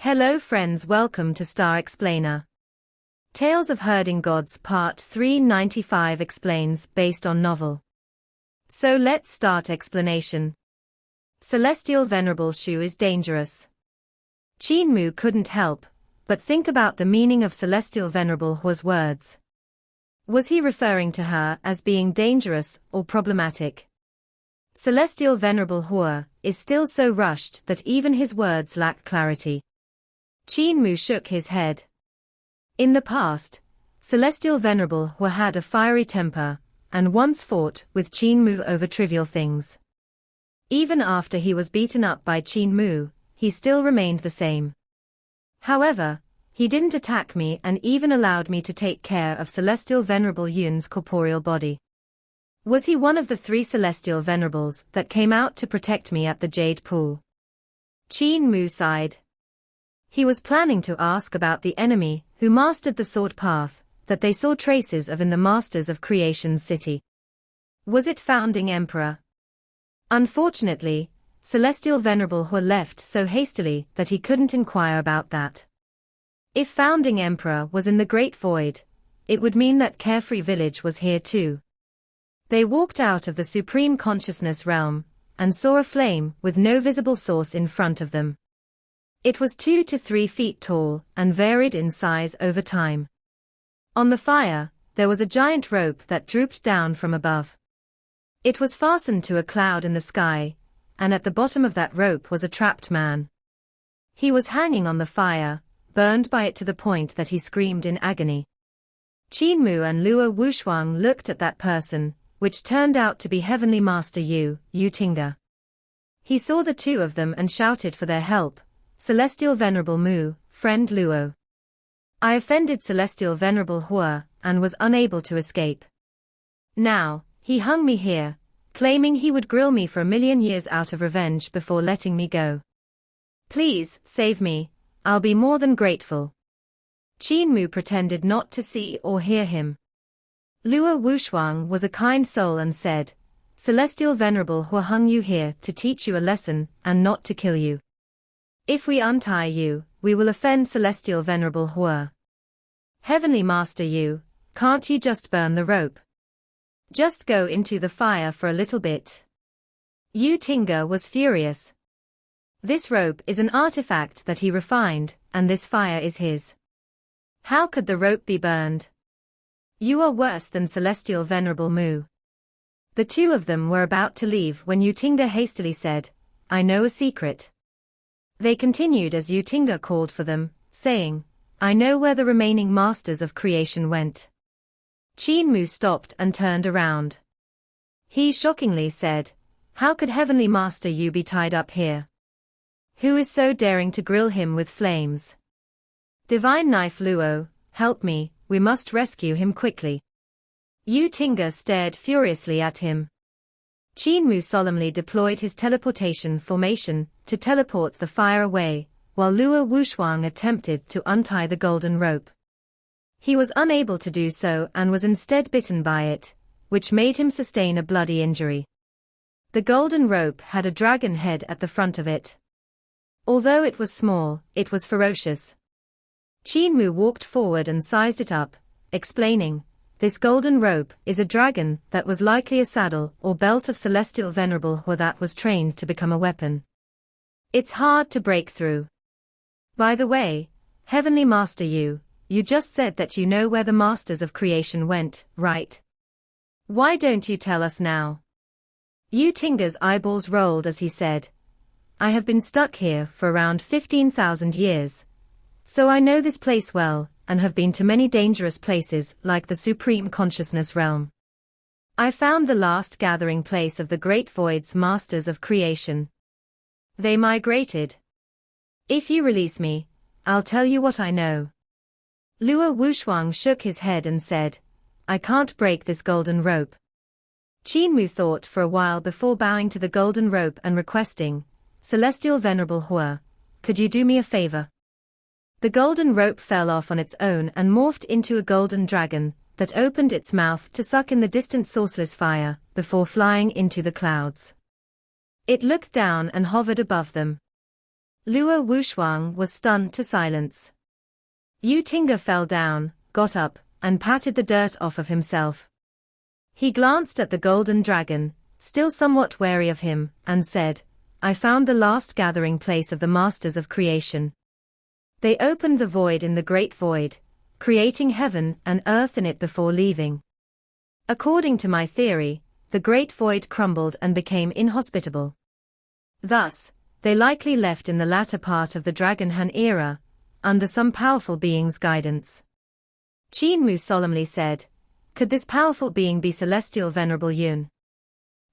Hello friends, welcome to Star Explainer. Tales of Herding Gods Part 395 explains based on novel. So let's start explanation. Celestial Venerable Shu is dangerous. Qin Mu couldn't help but think about the meaning of Celestial Venerable Hua's words. Was he referring to her as being dangerous or problematic? Celestial Venerable Hua is still so rushed that even his words lack clarity. Qin Mu shook his head. In the past, Celestial Venerable Hua had a fiery temper, and once fought with Qin Mu over trivial things. Even after he was beaten up by Qin Mu, he still remained the same. However, he didn't attack me and even allowed me to take care of Celestial Venerable Yun's corporeal body. Was he one of the 3 Celestial Venerables that came out to protect me at the Jade Pool? Qin Mu sighed. He was planning to ask about the enemy who mastered the sword path that they saw traces of in the Masters of Creation's city. Was it Founding Emperor? Unfortunately, Celestial Venerable Hua left so hastily that he couldn't inquire about that. If Founding Emperor was in the Great Void, it would mean that Carefree Village was here too. They walked out of the Supreme Consciousness realm and saw a flame with no visible source in front of them. It was 2 to 3 feet tall and varied in size over time. On the fire, there was a giant rope that drooped down from above. It was fastened to a cloud in the sky, and at the bottom of that rope was a trapped man. He was hanging on the fire, burned by it to the point that he screamed in agony. Qin Mu and Luo Wushuang looked at that person, which turned out to be Heavenly Master Yu Tinga. He saw the 2 of them and shouted for their help. Celestial Venerable Mu, friend Luo. I offended Celestial Venerable Hua and was unable to escape. Now, he hung me here, claiming he would grill me for 1,000,000 years out of revenge before letting me go. Please, save me, I'll be more than grateful. Qin Mu pretended not to see or hear him. Luo Wushuang was a kind soul and said, Celestial Venerable Hua hung you here to teach you a lesson and not to kill you. If we untie you, we will offend Celestial Venerable Hua. Heavenly Master Yu, can't you just burn the rope? Just go into the fire for a little bit. Yu Tinga was furious. This rope is an artifact that he refined, and this fire is his. How could the rope be burned? You are worse than Celestial Venerable Mu. The 2 of them were about to leave when Yu Tinga hastily said, I know a secret. They continued as Yu Tinga called for them, saying, I know where the remaining Masters of Creation went. Qin Mu stopped and turned around. He shockingly said, How could Heavenly Master Yu be tied up here? Who is so daring to grill him with flames? Divine Knife Luo, help me, we must rescue him quickly. Yu Tinga stared furiously at him. Qin Mu solemnly deployed his teleportation formation to teleport the fire away, while Luo Wushuang attempted to untie the golden rope. He was unable to do so and was instead bitten by it, which made him sustain a bloody injury. The golden rope had a dragon head at the front of it. Although it was small, it was ferocious. Qin Mu walked forward and sized it up, explaining, This golden rope is a dragon that was likely a saddle or belt of Celestial Venerable Hua that was trained to become a weapon. It's hard to break through. By the way, Heavenly Master Yu, you just said that you know where the Masters of Creation went, right? Why don't you tell us now? Yu Tinga's eyeballs rolled as he said, I have been stuck here for around 15,000 years. So I know this place well, and have been to many dangerous places like the Supreme Consciousness realm. I found the last gathering place of the Great Void's Masters of Creation. They migrated. If you release me, I'll tell you what I know. Luo Wushuang shook his head and said, I can't break this golden rope. Qin Mu thought for a while before bowing to the golden rope and requesting, Celestial Venerable Hua, could you do me a favor? The golden rope fell off on its own and morphed into a golden dragon that opened its mouth to suck in the distant sourceless fire before flying into the clouds. It looked down and hovered above them. Luo Wushuang was stunned to silence. Yu Tinga fell down, got up, and patted the dirt off of himself. He glanced at the golden dragon, still somewhat wary of him, and said, I found the last gathering place of the masters of creation. They opened the void in the great void, creating heaven and earth in it before leaving. According to my theory, the great void crumbled and became inhospitable. Thus, they likely left in the latter part of the Dragon Han era, under some powerful being's guidance. Qin Mu solemnly said, could this powerful being be Celestial Venerable Yun?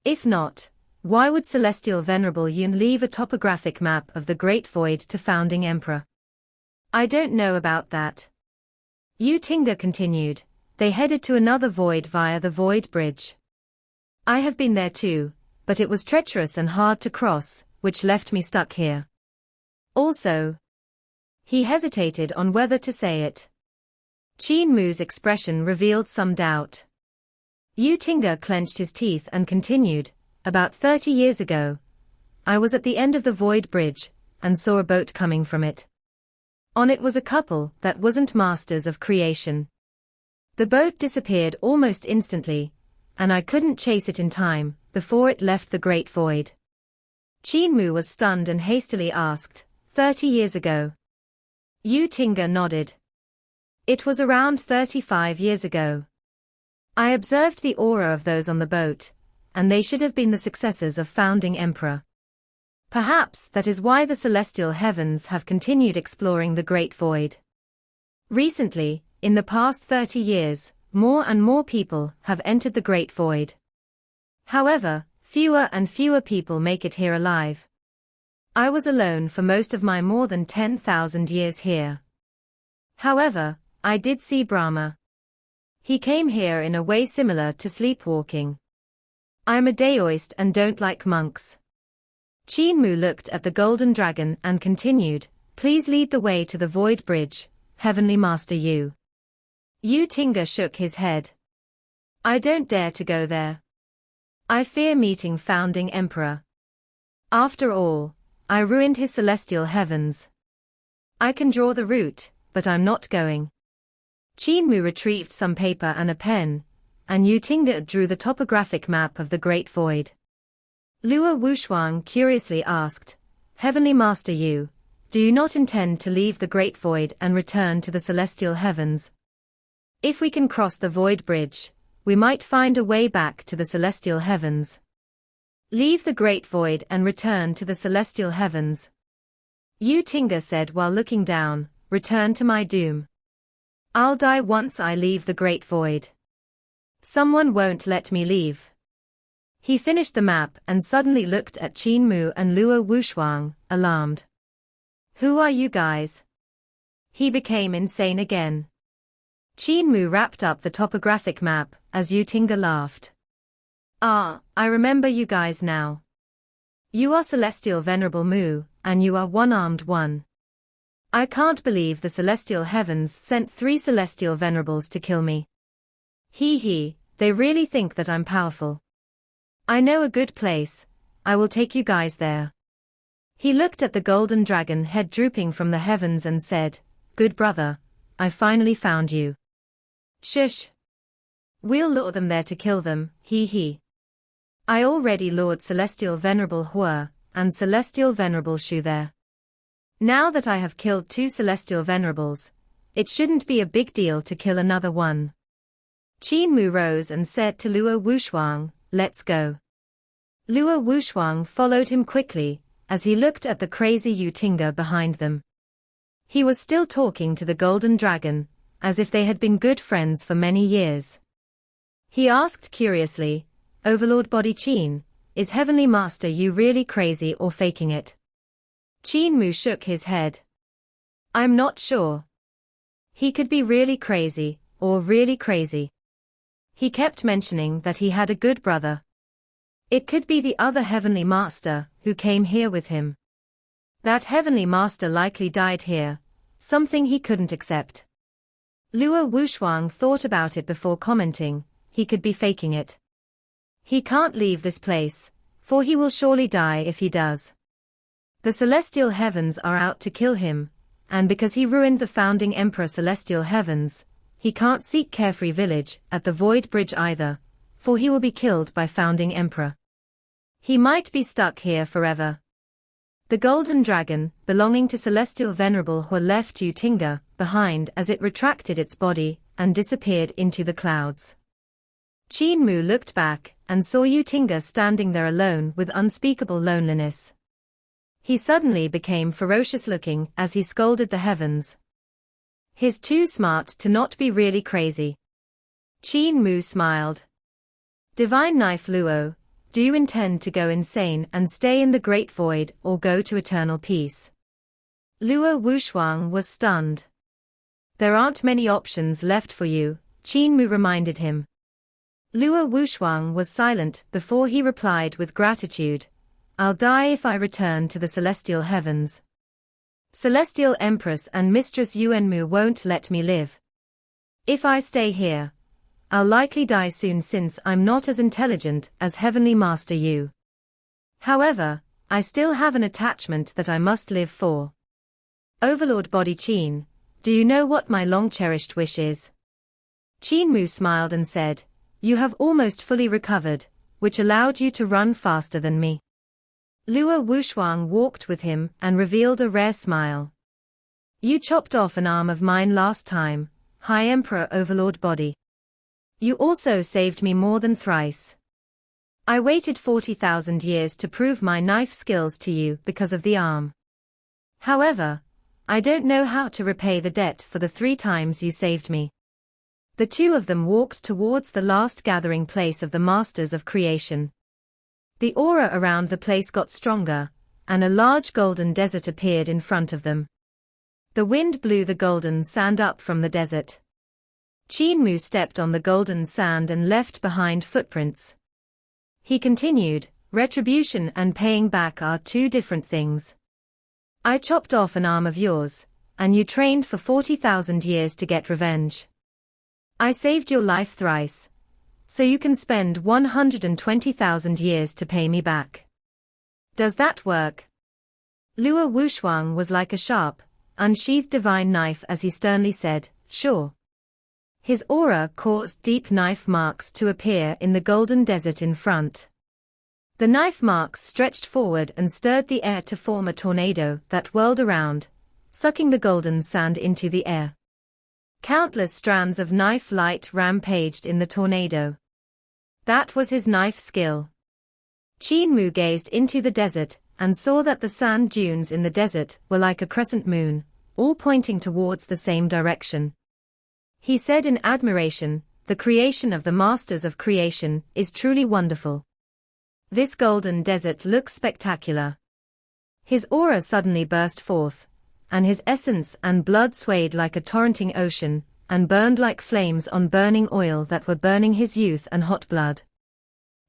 If not, why would Celestial Venerable Yun leave a topographic map of the Great Void to founding Emperor? I don't know about that. Yu Tinga continued, they headed to another void via the Void Bridge. I have been there too, but it was treacherous and hard to cross, which left me stuck here. Also, he hesitated on whether to say it. Qin Mu's expression revealed some doubt. Yu Tinga clenched his teeth and continued, about 30 years ago, I was at the end of the Void Bridge, and saw a boat coming from it. On it was a couple that wasn't masters of creation. The boat disappeared almost instantly, and I couldn't chase it in time, before it left the Great Void. Qin Mu was stunned and hastily asked, 30 years ago? Yu Tinga nodded. It was around 35 years ago. I observed the aura of those on the boat, and they should have been the successors of founding Emperor. Perhaps that is why the celestial heavens have continued exploring the Great Void. Recently, in the past 30 years, more and more people have entered the Great Void. However, fewer and fewer people make it here alive. I was alone for most of my more than 10,000 years here. However, I did see Brahma. He came here in a way similar to sleepwalking. I'm a Daoist and don't like monks. Qin Mu looked at the golden dragon and continued, please lead the way to the Void Bridge, Heavenly Master Yu. Yu Tinga shook his head. I don't dare to go there. I fear meeting founding Emperor. After all, I ruined his celestial heavens. I can draw the route, but I'm not going. Qin Mu retrieved some paper and a pen, and Yu Tinga drew the topographic map of the Great Void. Luo Wushuang curiously asked, Heavenly Master Yu, do you not intend to leave the Great Void and return to the celestial heavens? If we can cross the Void Bridge, we might find a way back to the celestial heavens. Leave the Great Void and return to the celestial heavens. Yu Tinga said while looking down, return to my doom. I'll die once I leave the Great Void. Someone won't let me leave. He finished the map and suddenly looked at Qin Mu and Luo Wushuang, alarmed. Who are you guys? He became insane again. Qin Mu wrapped up the topographic map, as Yu Tinga laughed. Ah, I remember you guys now. You are Celestial Venerable Mu, and you are One-Armed One. I can't believe the celestial heavens sent 3 celestial venerables to kill me. He, they really think that I'm powerful. I know a good place, I will take you guys there. He looked at the golden dragon head drooping from the heavens and said, good brother, I finally found you. Shush. We'll lure them there to kill them, he. I already lured Celestial Venerable Hua, and Celestial Venerable Shu there. Now that I have killed 2 Celestial Venerables, it shouldn't be a big deal to kill another one. Qin Mu rose and said to Luo Wushuang, let's go. Luo Wushuang followed him quickly, as he looked at the crazy Yu Tinga behind them. He was still talking to the golden dragon, as if they had been good friends for many years. He asked curiously, Overlord Body Qin, is Heavenly Master Yu really crazy or faking it? Qin Mu shook his head. I'm not sure. He could be really crazy, or really crazy. He kept mentioning that he had a good brother. It could be the other Heavenly Master, who came here with him. That Heavenly Master likely died here, something he couldn't accept. Luo Wushuang thought about it before commenting, he could be faking it. He can't leave this place, for he will surely die if he does. The celestial heavens are out to kill him, and because he ruined the founding emperor celestial heavens, he can't seek Carefree Village at the Void Bridge either, for he will be killed by founding emperor. He might be stuck here forever. The golden dragon, belonging to celestial venerable Hua, left Tinga behind as it retracted its body and disappeared into the clouds. Qin Mu looked back and saw Tinga standing there alone with unspeakable loneliness. He suddenly became ferocious looking as he scolded the heavens. He's too smart to not be really crazy. Qin Mu smiled. Divine Knife Luo, do you intend to go insane and stay in the Great Void or go to eternal peace? Luo Wushuang was stunned. There aren't many options left for you, Qin Mu reminded him. Luo Wushuang was silent before he replied with gratitude. I'll die if I return to the celestial heavens. Celestial Empress and Mistress Yuanmu won't let me live. If I stay here, I'll likely die soon since I'm not as intelligent as Heavenly Master Yu. However, I still have an attachment that I must live for. Overlord Body Qin, do you know what my long-cherished wish is? Qin Mu smiled and said, you have almost fully recovered, which allowed you to run faster than me. Luo Wushuang walked with him and revealed a rare smile. You chopped off an arm of mine last time, High Emperor Overlord Body. You also saved me more than thrice. I waited 40,000 years to prove my knife skills to you because of the arm. However, I don't know how to repay the debt for the 3 times you saved me. The two of them walked towards the last gathering place of the Masters of Creation. The aura around the place got stronger, and a large golden desert appeared in front of them. The wind blew the golden sand up from the desert. Qin Mu stepped on the golden sand and left behind footprints. He continued, retribution and paying back are 2 different things. I chopped off an arm of yours, and you trained for 40,000 years to get revenge. I saved your life thrice, so you can spend 120,000 years to pay me back. Does that work? Luo Wushuang was like a sharp, unsheathed divine knife as he sternly said, sure. His aura caused deep knife marks to appear in the golden desert in front. The knife marks stretched forward and stirred the air to form a tornado that whirled around, sucking the golden sand into the air. Countless strands of knife light rampaged in the tornado. That was his knife skill. Qin Mu gazed into the desert and saw that the sand dunes in the desert were like a crescent moon, all pointing towards the same direction. He said in admiration, the creation of the Masters of Creation is truly wonderful. This golden desert looks spectacular. His aura suddenly burst forth, and his essence and blood swayed like a torrenting ocean, and burned like flames on burning oil that were burning his youth and hot blood.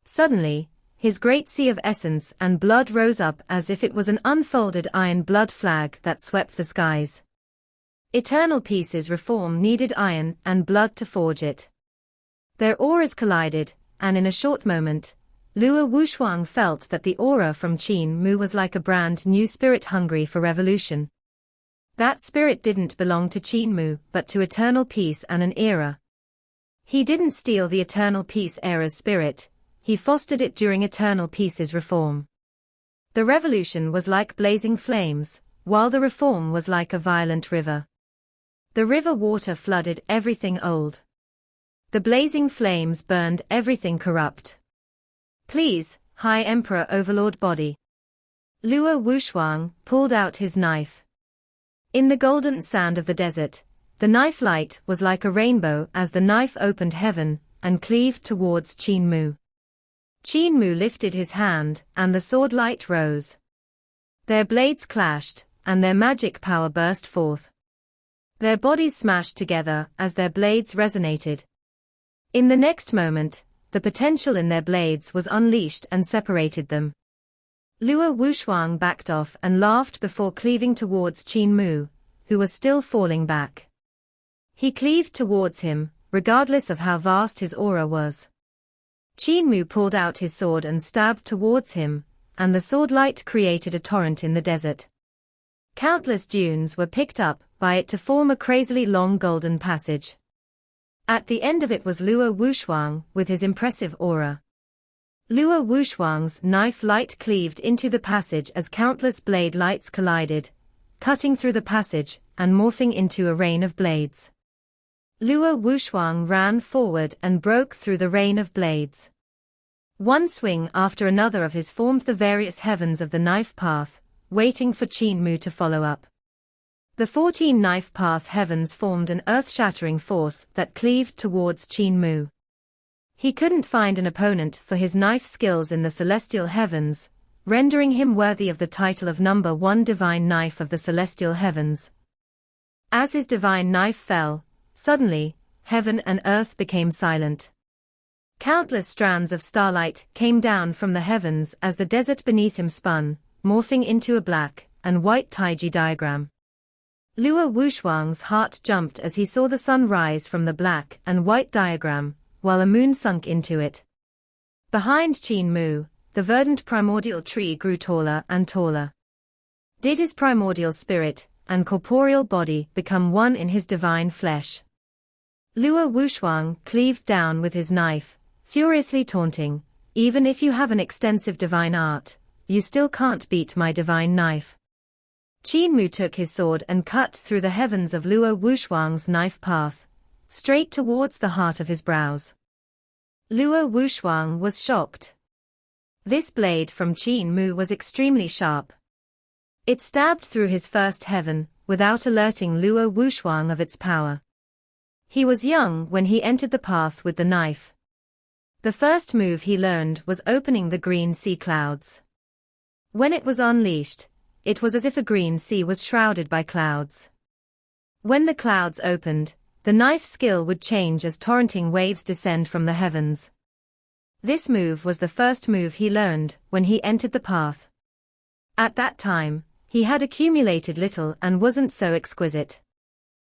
Suddenly, his great sea of essence and blood rose up as if it was an unfolded iron blood flag that swept the skies. Eternal Peace's reform needed iron and blood to forge it. Their auras collided, and in a short moment, Luo Wushuang felt that the aura from Qin Mu was like a brand new spirit hungry for revolution. That spirit didn't belong to Qin Mu but to Eternal Peace and an era. He didn't steal the Eternal Peace era's spirit, he fostered it during Eternal Peace's reform. The revolution was like blazing flames, while the reform was like a violent river. The river water flooded everything old. The blazing flames burned everything corrupt. Please, High Emperor Overlord Body. Luo Wushuang pulled out his knife. In the golden sand of the desert, the knife light was like a rainbow as the knife opened heaven and cleaved towards Qin Mu. Qin Mu lifted his hand and the sword light rose. Their blades clashed, and their magic power burst forth. Their bodies smashed together as their blades resonated. In the next moment, the potential in their blades was unleashed and separated them. Luo Wushuang backed off and laughed before cleaving towards Qin Mu, who was still falling back. He cleaved towards him, regardless of how vast his aura was. Qin Mu pulled out his sword and stabbed towards him, and the sword light created a torrent in the desert. Countless dunes were picked up by it to form a crazily long golden passage. At the end of it was Luo Wushuang with his impressive aura. Luo Wushuang's knife light cleaved into the passage as countless blade lights collided, cutting through the passage and morphing into a rain of blades. Luo Wushuang ran forward and broke through the rain of blades. One swing after another of his formed the various heavens of the knife path, waiting for Qin Mu to follow up. The 14 knife path heavens formed an earth-shattering force that cleaved towards Qin Mu. He couldn't find an opponent for his knife skills in the celestial heavens, rendering him worthy of the title of number 1 divine knife of the celestial heavens. As his divine knife fell, suddenly, heaven and earth became silent. Countless strands of starlight came down from the heavens as the desert beneath him spun, morphing into a black and white taiji diagram. Luo Wushuang's heart jumped as he saw the sun rise from the black and white diagram, while a moon sunk into it. Behind Qin Mu, the verdant primordial tree grew taller and taller. Did his primordial spirit and corporeal body become one in his divine flesh? Luo Wushuang cleaved down with his knife, furiously taunting, "Even if you have an extensive divine art, you still can't beat my divine knife." Qin Mu took his sword and cut through the heavens of Luo Wushuang's knife path, straight towards the heart of his brows. Luo Wushuang was shocked. This blade from Qin Mu was extremely sharp. It stabbed through his first heaven, without alerting Luo Wushuang of its power. He was young when he entered the path with the knife. The first move he learned was opening the green sea clouds. When it was unleashed, it was as if a green sea was shrouded by clouds. When the clouds opened, the knife skill would change as torrenting waves descend from the heavens. This move was the first move he learned when he entered the path. At that time, he had accumulated little and wasn't so exquisite.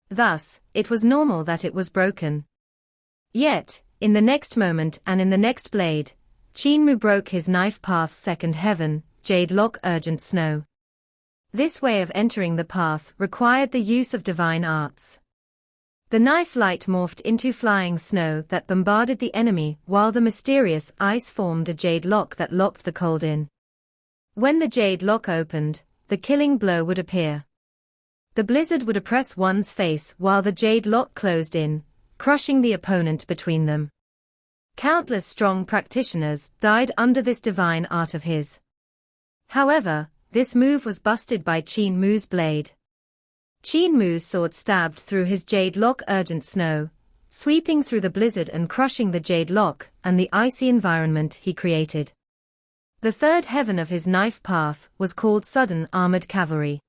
Thus, it was normal that it was broken. Yet, in the next moment and in the next blade, Qin Mu broke his knife path's second heaven, Jade Lock Urgent Snow. This way of entering the path required the use of divine arts. The knife light morphed into flying snow that bombarded the enemy while the mysterious ice formed a jade lock that locked the cold in. When the jade lock opened, the killing blow would appear. The blizzard would oppress one's face while the jade lock closed in, crushing the opponent between them. Countless strong practitioners died under this divine art of his. However, this move was busted by Qin Mu's blade. Qin Mu's sword stabbed through his jade lock Urgent Snow, sweeping through the blizzard and crushing the jade lock and the icy environment he created. The third heaven of his knife path was called Sudden Armored Cavalry.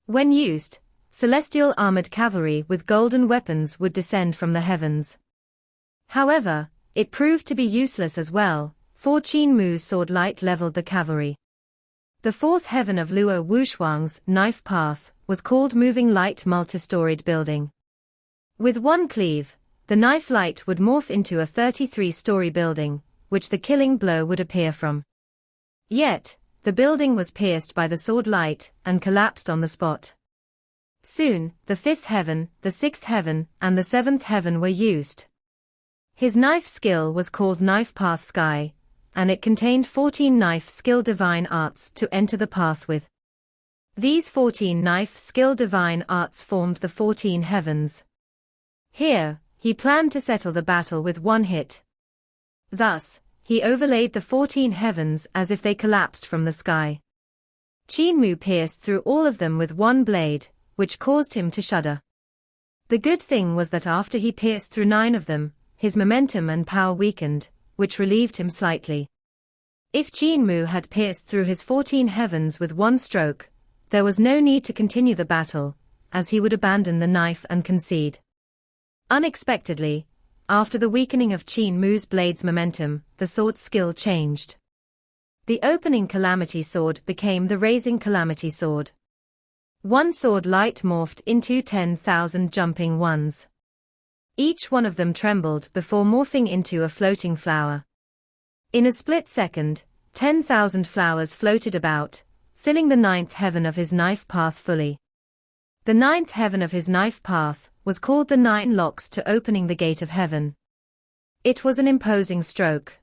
When used, celestial armored cavalry with golden weapons would descend from the heavens. However, it proved to be useless as well, for Qin Mu's sword light leveled the cavalry. The fourth heaven of Luo Wushuang's knife path was called Moving Light Multi-Storied Building. With one cleave, the knife light would morph into a 33-story building, which the killing blow would appear from. Yet, the building was pierced by the sword light and collapsed on the spot. Soon, the fifth heaven, the sixth heaven, and the seventh heaven were used. His knife skill was called Knife Path Sky, and it contained 14 knife skill divine arts to enter the path with. These 14 knife skill divine arts formed the 14 heavens. Here, he planned to settle the battle with one hit. Thus, he overlaid the 14 heavens as if they collapsed from the sky. Qin Mu pierced through all of them with one blade, which caused him to shudder. The good thing was that after he pierced through 9 of them, his momentum and power weakened, which relieved him slightly. If Qin Mu had pierced through his 14 heavens with one stroke, there was no need to continue the battle, as he would abandon the knife and concede. Unexpectedly, after the weakening of Qin Mu's blade's momentum, the sword's skill changed. The opening Calamity Sword became the Raising Calamity Sword. One sword light morphed into 10,000 jumping ones. Each one of them trembled before morphing into a floating flower. In a split second, 10,000 flowers floated about, filling the ninth heaven of his knife path fully. The ninth heaven of his knife path was called the 9 locks to opening the gate of heaven. It was an imposing stroke.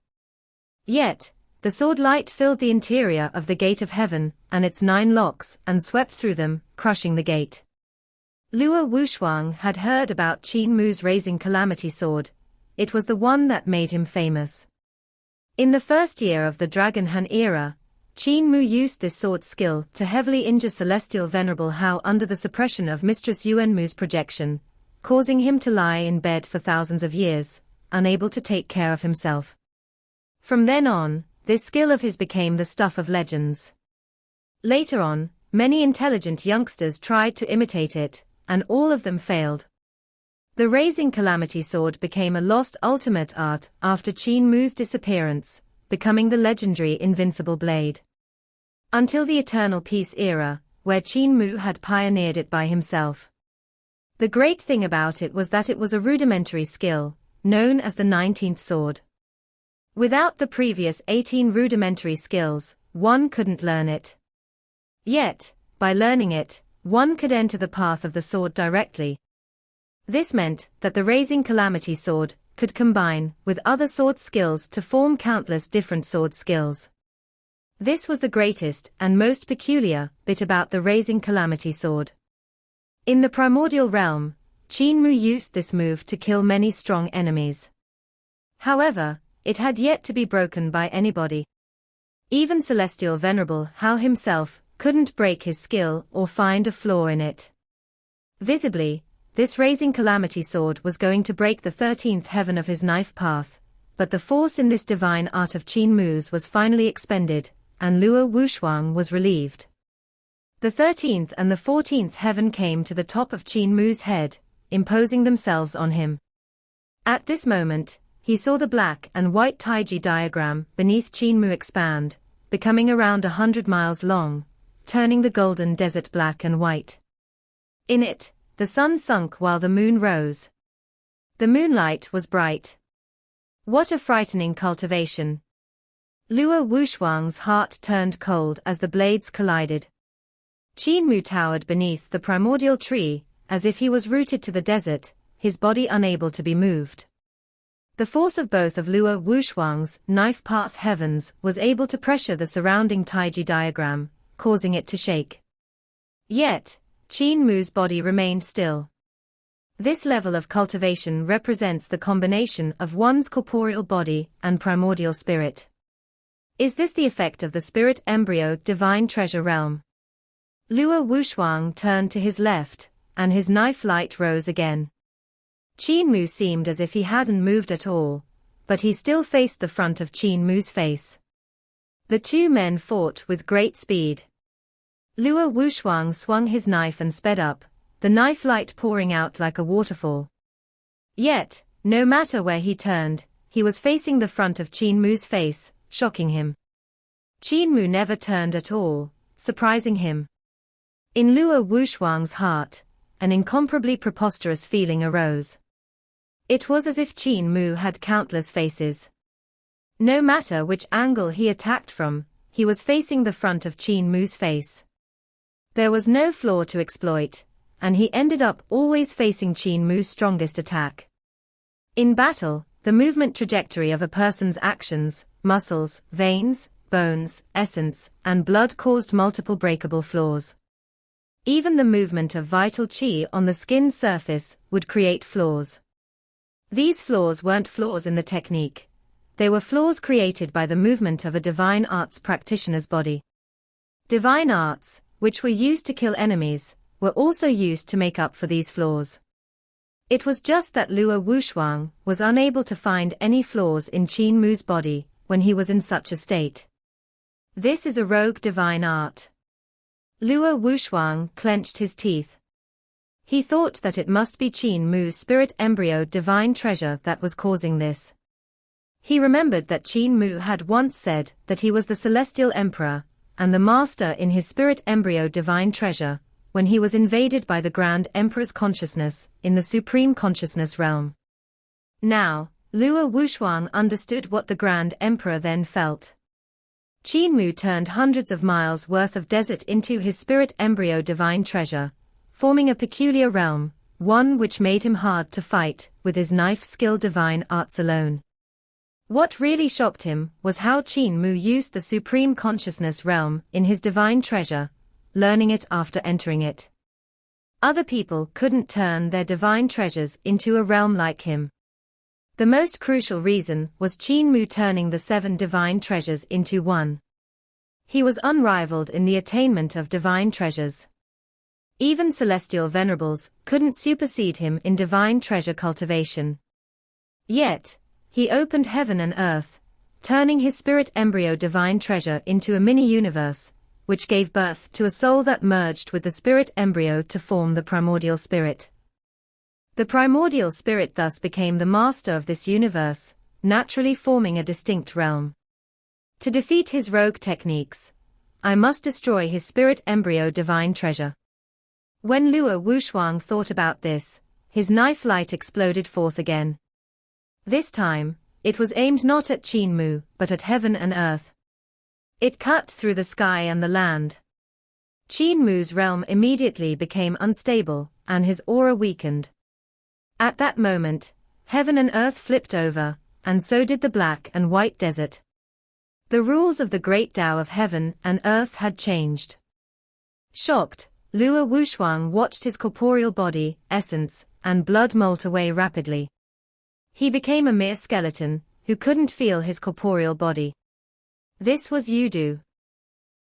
Yet, the sword light filled the interior of the gate of heaven and its 9 locks and swept through them, crushing the gate. Luo Wushuang had heard about Qin Mu's raising calamity sword. It was the one that made him famous. In the first year of the Dragon Han era, Qin Mu used this sword skill to heavily injure Celestial Venerable Hao under the suppression of Mistress Yuan Mu's projection, causing him to lie in bed for thousands of years, unable to take care of himself. From then on, this skill of his became the stuff of legends. Later on, many intelligent youngsters tried to imitate it, and all of them failed. The raising calamity sword became a lost ultimate art after Qin Mu's disappearance, becoming the legendary invincible blade. Until the Eternal Peace era, where Qin Mu had pioneered it by himself. The great thing about it was that it was a rudimentary skill, known as the 19th sword. Without the previous 18 rudimentary skills, one couldn't learn it. Yet, by learning it, one could enter the path of the sword directly. This meant that the raising calamity sword could combine with other sword skills to form countless different sword skills. This was the greatest and most peculiar bit about the raising calamity sword. In the primordial realm, Qin Mu used this move to kill many strong enemies. However, it had yet to be broken by anybody. Even Celestial Venerable Hao himself couldn't break his skill or find a flaw in it. Visibly, this raising calamity sword was going to break the 13th heaven of his knife path, but the force in this divine art of Qin Mu's was finally expended, and Luo Wushuang was relieved. The 13th and the 14th heaven came to the top of Qin Mu's head, imposing themselves on him. At this moment, he saw the black and white Taiji diagram beneath Qin Mu expand, becoming around 100 miles long, turning the golden desert black and white. In it, the sun sunk while the moon rose. The moonlight was bright. What a frightening cultivation! Luo Wushuang's heart turned cold as the blades collided. Qin Mu towered beneath the primordial tree, as if he was rooted to the desert, his body unable to be moved. The force of both of Luo Wushuang's knife path heavens was able to pressure the surrounding Taiji diagram, causing it to shake. Yet, Qin Mu's body remained still. This level of cultivation represents the combination of one's corporeal body and primordial spirit. Is this the effect of the spirit embryo divine treasure realm? Luo Wushuang turned to his left, and his knife light rose again. Qin Mu seemed as if he hadn't moved at all, but he still faced the front of Qin Mu's face. The two men fought with great speed. Luo Wushuang swung his knife and sped up, the knife light pouring out like a waterfall. Yet, no matter where he turned, he was facing the front of Qin Mu's face, shocking him. Qin Mu never turned at all, surprising him. In Luo Wushuang's heart, an incomparably preposterous feeling arose. It was as if Qin Mu had countless faces. No matter which angle he attacked from, he was facing the front of Qin Mu's face. There was no flaw to exploit, and he ended up always facing Qin Mu's strongest attack. In battle, the movement trajectory of a person's actions, muscles, veins, bones, essence, and blood caused multiple breakable flaws. Even the movement of vital qi on the skin's surface would create flaws. These flaws weren't flaws in the technique. They were flaws created by the movement of a divine arts practitioner's body. Divine arts, which were used to kill enemies, were also used to make up for these flaws. It was just that Luo Wushuang was unable to find any flaws in Qin Mu's body when he was in such a state. This is a rogue divine art. Luo Wushuang clenched his teeth. He thought that it must be Qin Mu's spirit embryo divine treasure that was causing this. He remembered that Qin Mu had once said that he was the celestial emperor, and the master in his spirit embryo divine treasure, when he was invaded by the Grand Emperor's consciousness in the Supreme Consciousness realm. Now, Luo Wushuang understood what the Grand Emperor then felt. Qin Mu turned hundreds of miles worth of desert into his spirit embryo divine treasure, forming a peculiar realm, one which made him hard to fight, with his knife skill divine arts alone. What really shocked him was how Qin Mu used the supreme consciousness realm in his divine treasure, learning it after entering it. Other people couldn't turn their divine treasures into a realm like him. The most crucial reason was Qin Mu turning the 7 divine treasures into one. He was unrivaled in the attainment of divine treasures. Even celestial venerables couldn't supersede him in divine treasure cultivation. Yet, he opened heaven and earth, turning his spirit embryo divine treasure into a mini-universe, which gave birth to a soul that merged with the spirit embryo to form the primordial spirit. The primordial spirit thus became the master of this universe, naturally forming a distinct realm. To defeat his rogue techniques, I must destroy his spirit embryo divine treasure. When Luo Wushuang thought about this, his knife light exploded forth again. This time, it was aimed not at Qin Mu, but at heaven and earth. It cut through the sky and the land. Qin Mu's realm immediately became unstable, and his aura weakened. At that moment, heaven and earth flipped over, and so did the black and white desert. The rules of the great Tao of heaven and earth had changed. Shocked, Luo Wushuang watched his corporeal body, essence, and blood molt away rapidly. He became a mere skeleton, who couldn't feel his corporeal body. This was Yudu.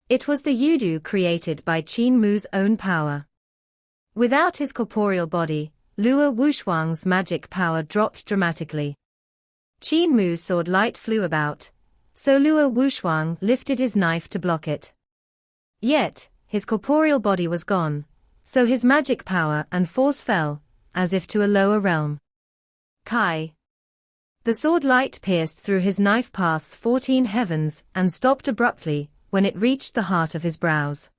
It was the Yudu created by Qin Mu's own power. Without his corporeal body, Luo Wushuang's magic power dropped dramatically. Qin Mu's sword light flew about, so Luo Wushuang lifted his knife to block it. Yet, his corporeal body was gone, so his magic power and force fell, as if to a lower realm. Kai. The sword light pierced through his knife path's 14 heavens and stopped abruptly when it reached the heart of his brows.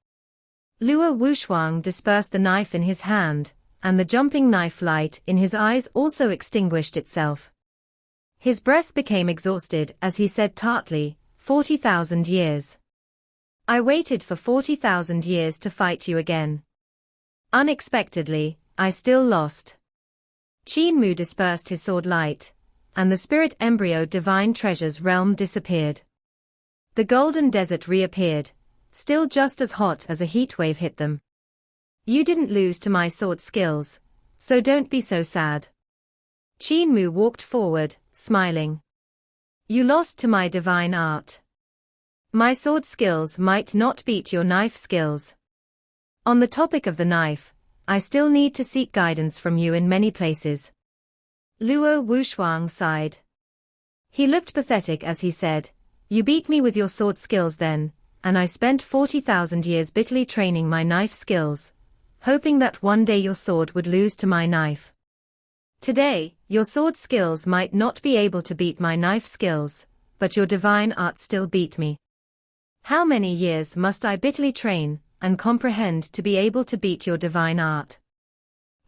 Luo Wushuang dispersed the knife in his hand, and the jumping knife light in his eyes also extinguished itself. His breath became exhausted as he said tartly, 40,000 years. I waited for 40,000 years to fight you again. Unexpectedly, I still lost. Qin Mu dispersed his sword light, and the spirit embryo divine treasures realm disappeared. The golden desert reappeared, still just as hot as a heat wave hit them. You didn't lose to my sword skills, so don't be so sad. Qin Mu walked forward, smiling. You lost to my divine art. My sword skills might not beat your knife skills. On the topic of the knife, I still need to seek guidance from you in many places. Luo Wushuang sighed. He looked pathetic as he said, You beat me with your sword skills then, and I spent 40,000 years bitterly training my knife skills, hoping that one day your sword would lose to my knife. Today, your sword skills might not be able to beat my knife skills, but your divine art still beat me. How many years must I bitterly train and comprehend to be able to beat your divine art?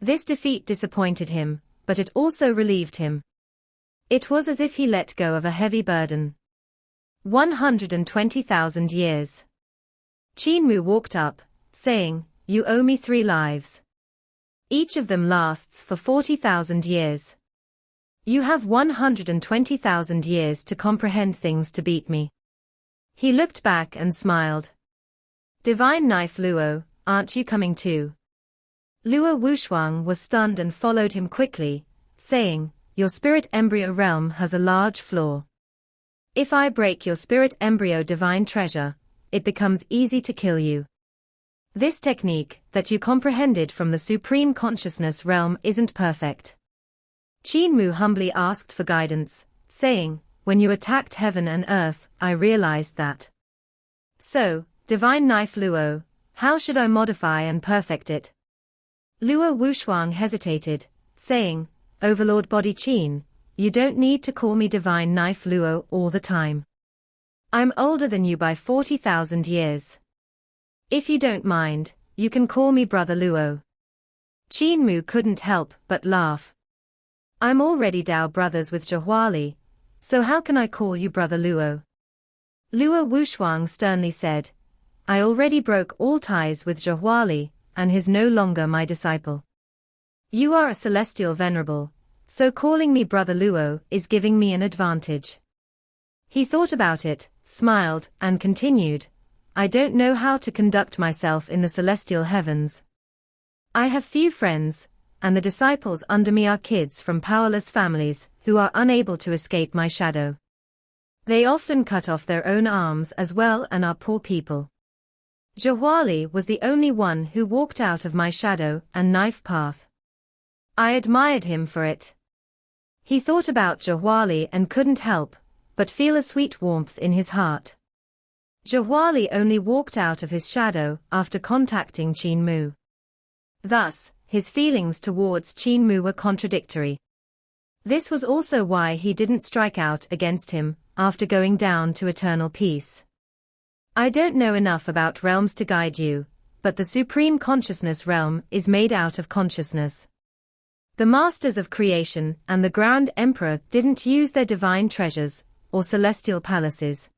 This defeat disappointed him, but it also relieved him. It was as if he let go of a heavy burden. 120,000 years. Qin Mu walked up, saying, You owe me 3 lives. Each of them lasts for 40,000 years. You have 120,000 years to comprehend things to beat me. He looked back and smiled. Divine Knife Luo, aren't you coming too? Luo Wushuang was stunned and followed him quickly, saying, Your spirit embryo realm has a large flaw. If I break your spirit embryo divine treasure, it becomes easy to kill you. This technique that you comprehended from the supreme consciousness realm isn't perfect. Qin Mu humbly asked for guidance, saying, When you attacked heaven and earth, I realized that. So, Divine Knife Luo, how should I modify and perfect it? Luo Wushuang hesitated, saying, Overlord Body Qin, you don't need to call me Divine Knife Luo all the time. I'm older than you by 40,000 years. If you don't mind, you can call me Brother Luo. Qin Mu couldn't help but laugh. I'm already Dao brothers with Jahuali, so how can I call you Brother Luo? Luo Wushuang sternly said, I already broke all ties with Zhehuali, and is no longer my disciple. You are a celestial venerable, so calling me Brother Luo is giving me an advantage. He thought about it, smiled, and continued, I don't know how to conduct myself in the celestial heavens. I have few friends, and the disciples under me are kids from powerless families who are unable to escape my shadow. They often cut off their own arms as well and are poor people. Zhehuali was the only one who walked out of my shadow and knife path. I admired him for it. He thought about Zhehuali and couldn't help but feel a sweet warmth in his heart. Zhehuali only walked out of his shadow after contacting Qin Mu. Thus, his feelings towards Qin Mu were contradictory. This was also why he didn't strike out against him after going down to eternal peace. I don't know enough about realms to guide you, but the Supreme Consciousness realm is made out of consciousness. The Masters of Creation and the Grand Emperor didn't use their divine treasures or celestial palaces.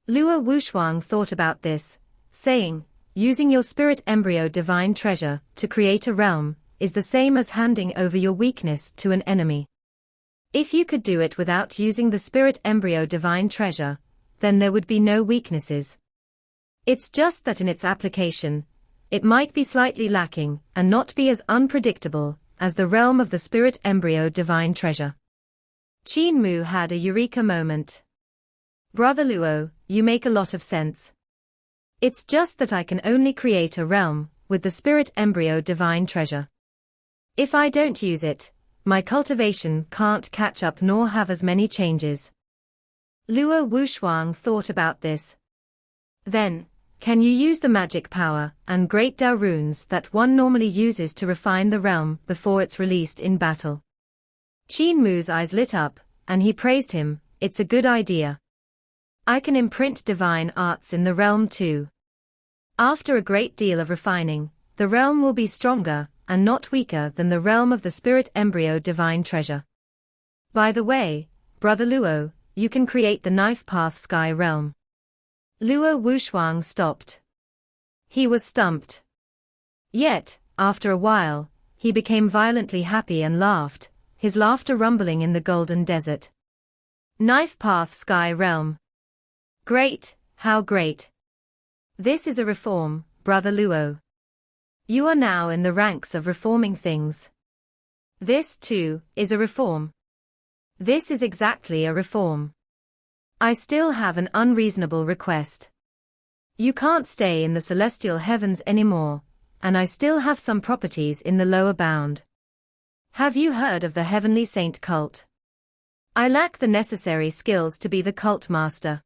Luo Wushuang thought about this, saying, using your spirit embryo divine treasure to create a realm is the same as handing over your weakness to an enemy. If you could do it without using the spirit embryo divine treasure, then there would be no weaknesses. It's just that in its application, it might be slightly lacking and not be as unpredictable as the realm of the spirit embryo divine treasure. Qin Mu had a eureka moment. Brother Luo, you make a lot of sense. It's just that I can only create a realm with the spirit embryo divine treasure. If I don't use it, my cultivation can't catch up nor have as many changes. Luo Wushuang thought about this. Then, can you use the magic power and great Dao runes that one normally uses to refine the realm before it's released in battle? Qin Mu's eyes lit up, and he praised him, it's a good idea. I can imprint divine arts in the realm too. After a great deal of refining, the realm will be stronger and not weaker than the realm of the spirit embryo divine treasure. By the way, Brother Luo, you can create the knife path sky realm. Luo Wushuang stopped. He was stumped. Yet, after a while, he became violently happy and laughed, his laughter rumbling in the golden desert. Knife path sky realm. Great, how great. This is a reform, Brother Luo. You are now in the ranks of reforming things. This, too, is a reform. This is exactly a reform. I still have an unreasonable request. You can't stay in the celestial heavens anymore, and I still have some properties in the lower bound. Have you heard of the Heavenly Saint cult? I lack the necessary skills to be the cult master.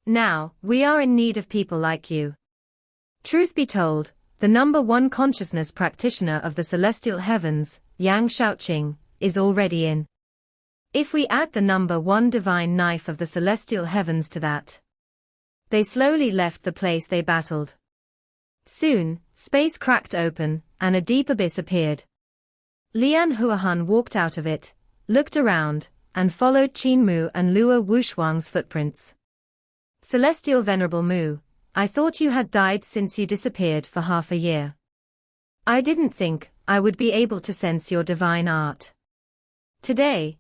Now, we are in need of people like you. Truth be told, the #1 consciousness practitioner of the celestial heavens, Yang Shaoqing, is already in. If we add the #1 divine knife of the celestial heavens to that. They slowly left the place they battled. Soon, space cracked open, and a deep abyss appeared. Lian Huahan walked out of it, looked around, and followed Qin Mu and Luo Wushuang's footprints. Celestial Venerable Mu, I thought you had died since you disappeared for half a year. I didn't think I would be able to sense your divine art. Today,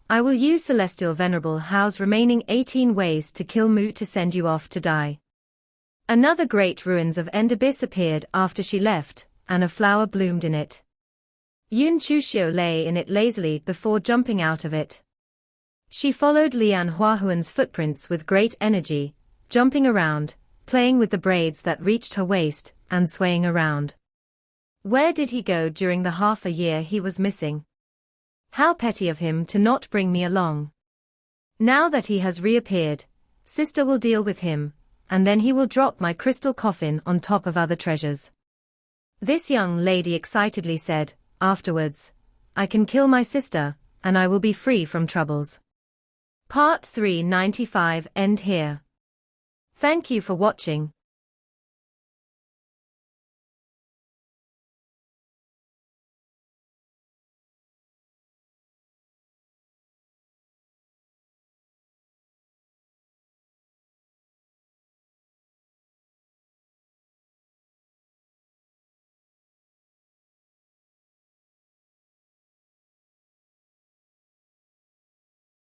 I will use Celestial Venerable Hao's remaining 18 ways to kill Mu to send you off to die. Another great ruins of End Abyss appeared after she left, and a flower bloomed in it. Yun Chuxiu lay in it lazily before jumping out of it. She followed Lian Huahuan's footprints with great energy, jumping around, playing with the braids that reached her waist, and swaying around. Where did he go during the half a year he was missing? How petty of him to not bring me along. Now that he has reappeared, Sister will deal with him, and then he will drop my crystal coffin on top of other treasures. This young lady excitedly said, afterwards, I can kill my sister, and I will be free from troubles. Part 395 end here. Thank you for watching.